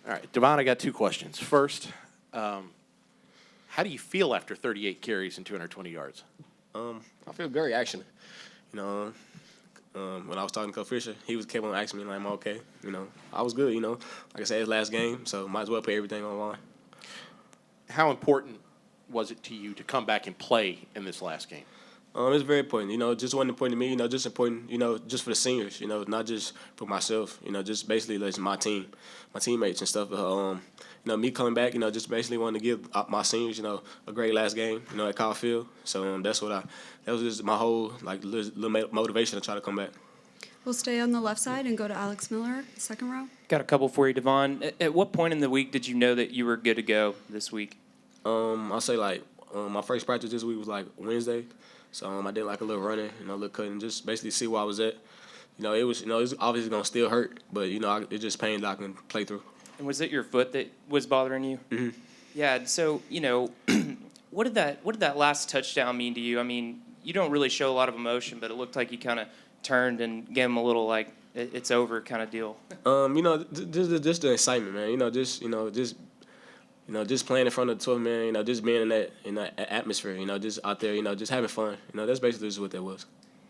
All right, Devon, I got two questions. First, how do you feel after 38 carries and 220 yards? I feel great, actually. You know, when I was talking to Coach Fisher, he kept on asking me, like, am I okay? You know, I was good, you know. Like I said, it's last game, so might as well put everything on the line. How important was it to you to come back and play in this last game? It's very important, you know, just wasn't important to me, you know, just important, you know, just for the seniors, you know, not just for myself, you know, just basically like my team, my teammates and stuff. You know, me coming back, you know, just basically wanting to give my seniors, you know, a great last game, you know, at Kyle Field. So that was just my whole, like, little motivation to try to come back. We'll stay on the left side and go to Alex Miller, second row. Got a couple for you, Devon. At what point in the week did you know that you were good to go this week? I'll say, like, my first practice this week was, like, Wednesday. So I did, like, a little running, you know, a little cutting, just basically see where I was at. You know, it was obviously going to still hurt, but, you know, it just pain that I can play through. And was it your foot that was bothering you? Mm-hmm. Yeah, so, you know, what did that last touchdown mean to you? I mean, you don't really show a lot of emotion, but it looked like you kind of turned and gave him a little, like, it's over kind of deal. You know, just the excitement, man. Just playing in front of the 12 man, you know, just being in that atmosphere, you know, just out there, you know, just having fun. You know, that's basically just what that was.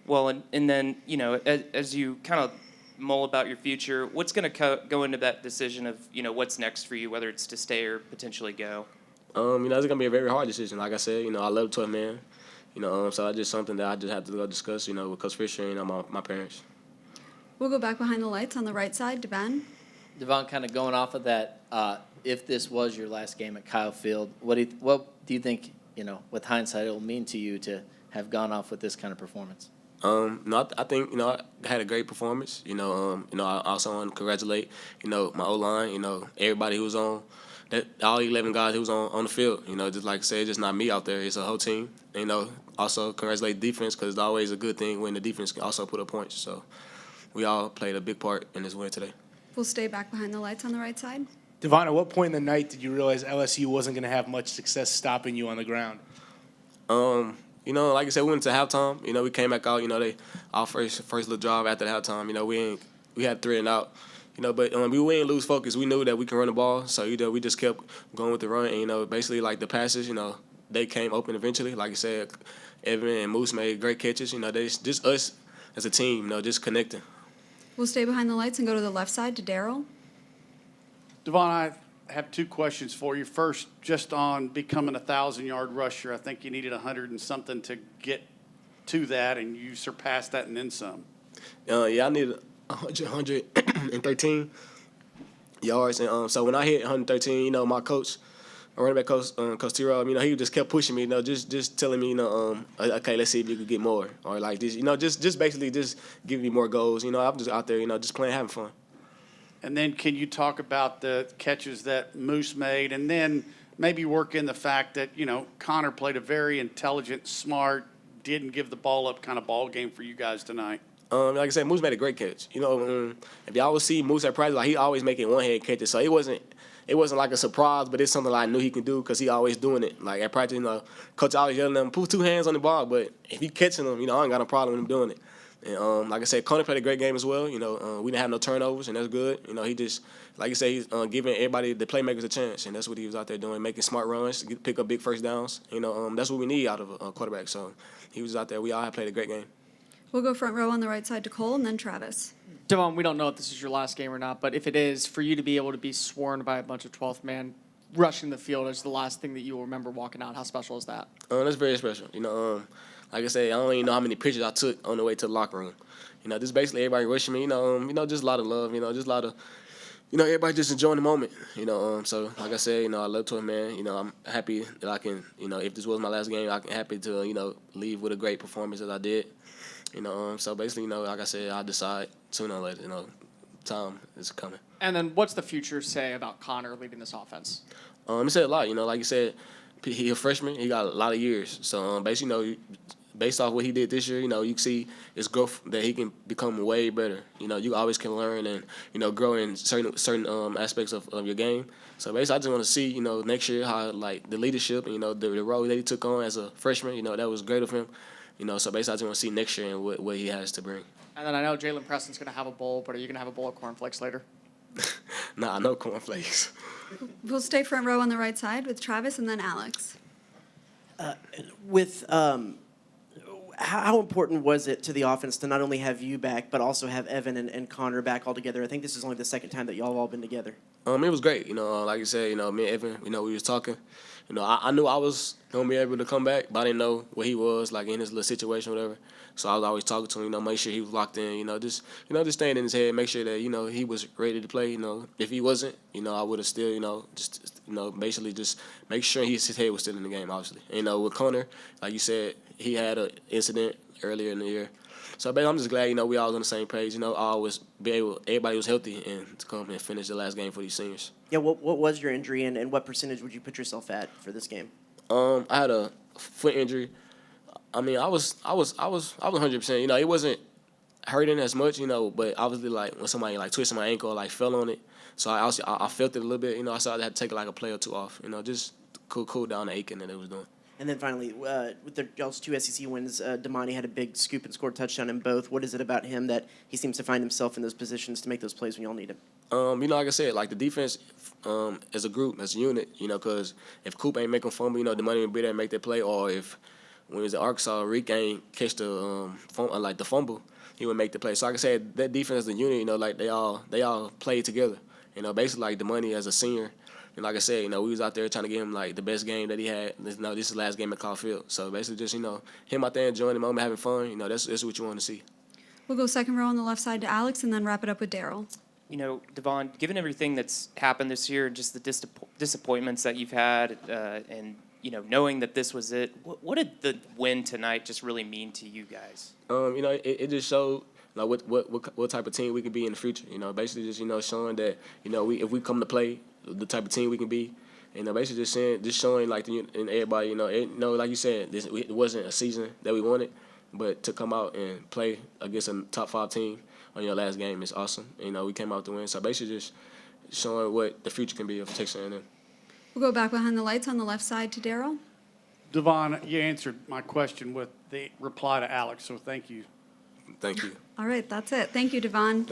Well, and then, you know, as you kind of mull about your future, what's going to go into that decision of, you know, what's next for you, whether it's to stay or potentially go? You know, it's going to be a very hard decision. Like I said, you know, I love 12 man. You know, so that's just something that I just have to go discuss, you know, with Coach Fisher and, you know, my parents. We'll go back behind the lights on the right side to Ben. Devon, kind of going off of that, if this was your last game at Kyle Field, what do you think, you know, with hindsight, it will mean to you to have gone off with this kind of performance? No, I think, you know, I had a great performance. You know, I also want to congratulate, you know, my O-line, you know, everybody who was on, all 11 guys who was on the field. You know, just like I said, just not me out there. It's a whole team. And, you know, also congratulate defense because it's always a good thing when the defense can also put up points. So we all played a big part in this win today. We'll stay back behind the lights on the right side. Devon, at what point in the night did you realize LSU wasn't going to have much success stopping you on the ground? You know, like I said, we went to halftime. You know, we came back out. You know, our first little drive after the halftime. You know, we had 3 and out. You know, but we didn't lose focus. We knew that we can run the ball, so you know we just kept going with the run. And you know, basically like the passes, you know, they came open eventually. Like I said, Evan and Moose made great catches. You know, they just us as a team, you know, just connecting. We'll stay behind the lights and go to the left side to Daryl. Devon, I have 2 questions for you. First, just on becoming a 1,000-yard rusher, I think you needed 100 and something to get to that, and you surpassed that and then some. Yeah, I needed 113 yards, and so when I hit 113, you know, my coach, my running back coach, Coach T-Rob, you know, he just kept pushing me, you know, just telling me, you know, okay, let's see if you could get more, or like this, you know, just basically just giving me more goals. You know, I'm just out there, you know, just playing, having fun. And then can you talk about the catches that Moose made, and then maybe work in the fact that, you know, Connor played a very intelligent, smart, didn't give the ball up kind of ball game for you guys tonight? Like I said, Moose made a great catch. You know, if y'all would see Moose at practice, like he always making one-hand catches, so it wasn't like a surprise, but it's something like I knew he can do because he always doing it. Like at practice, you know, coach always yelling at him, put 2 hands on the ball, but if he catching them, you know, I ain't got no problem with him doing it. And like I said, Connor played a great game as well. You know, we didn't have no turnovers, and that's good. You know, he just, like I said, he's giving everybody, the playmakers, a chance, and that's what he was out there doing, making smart runs, pick up big first downs. You know, that's what we need out of a quarterback. So he was out there. We all have played a great game. We'll go front row on the right side to Cole and then Travis. Devon, we don't know if this is your last game or not, but if it is, for you to be able to be sworn by a bunch of 12th man rushing the field is the last thing that you will remember walking out. How special is that? That's very special. You know, like I said, I don't even know how many pictures I took on the way to the locker room. You know, just basically everybody rushing me. You know, just a lot of love. You know, just a lot of, you know, everybody just enjoying the moment. You know, so like I said, you know, I love to it, man. You know, I'm happy that I can, you know, if this was my last game, I'm happy to, you know, leave with a great performance as I did. You know, so basically, you know, like I said, I'll decide sooner or later. You know, time is coming. And then what's the future say about Connor leading this offense? He said a lot. You know, like you said, he's a freshman. He got a lot of years. So basically, you know, based off what he did this year, you know, you can see his growth that he can become way better. You know, you always can learn and, you know, grow in certain aspects of your game. So basically, I just want to see, you know, next year how, like, the leadership and, you know, the role that he took on as a freshman, you know, that was great of him. You know, so basically, I just want to see next year and what he has to bring. And then I know Jalen Preston's going to have a bowl, but are you going to have a bowl of cornflakes later? Nah, no cornflakes. We'll stay front row on the right side with Travis and then Alex. With how important was it to the offense to not only have you back, but also have Evan and Connor back all together? I think this is only the second time that y'all have all been together. It was great. Like you said, me and Evan, we was talking. I knew I was gonna be able to come back, but I didn't know what he was like in his little situation, or whatever. So I was always talking to him, make sure he was locked in, just staying in his head, make sure that, he was ready to play. If he wasn't, I would have still, basically just make sure his head was still in the game, obviously. With Connor, like you said, he had an incident earlier in the year. So I'm just glad, we all was on the same page. Everybody was healthy and to come and finish the last game for these seniors. Yeah, what was your injury and what percentage would you put yourself at for this game? I had a foot injury. I was 100%. It wasn't hurting as much, but obviously like when somebody like twisted my ankle or like fell on it. So I felt it a little bit, so I had to take like a play or two off, just cool down the aching that it was doing. And then finally, with y'all's 2 SEC wins, Damani had a big scoop and scored touchdown in both. What is it about him that he seems to find himself in those positions to make those plays when y'all need him? Like I said, like the defense as a group, as a unit, because if Coop ain't making fumble, Damani will be there and make that play, or if when he was at Arkansas, Rick ain't catch the the fumble, he would make the play. So like I said, that defense as a unit, like they all played together. Basically like Damani as a senior. And like I said, we was out there trying to give him like the best game that he had. This is his last game at Kyle Field. So basically just, him out there enjoying the moment, having fun, that's what you want to see. We'll go second row on the left side to Alex and then wrap it up with Daryl. Devon, given everything that's happened this year and just the disappointments that you've had, and knowing that this was it, what did the win tonight just really mean to you guys? It just showed like what type of team we could be in the future. Basically just showing that if we come to play, the type of team we can be. Basically just showing like and everybody, like you said, it wasn't a season that we wanted, but to come out and play against a top 5 team on your last game is awesome. We came out to win. So basically just showing what the future can be of Texas A&M. We'll go back behind the lights on the left side to Daryl. Devon, you answered my question with the reply to Alex, so thank you. Thank you. All right, that's it. Thank you, Devon.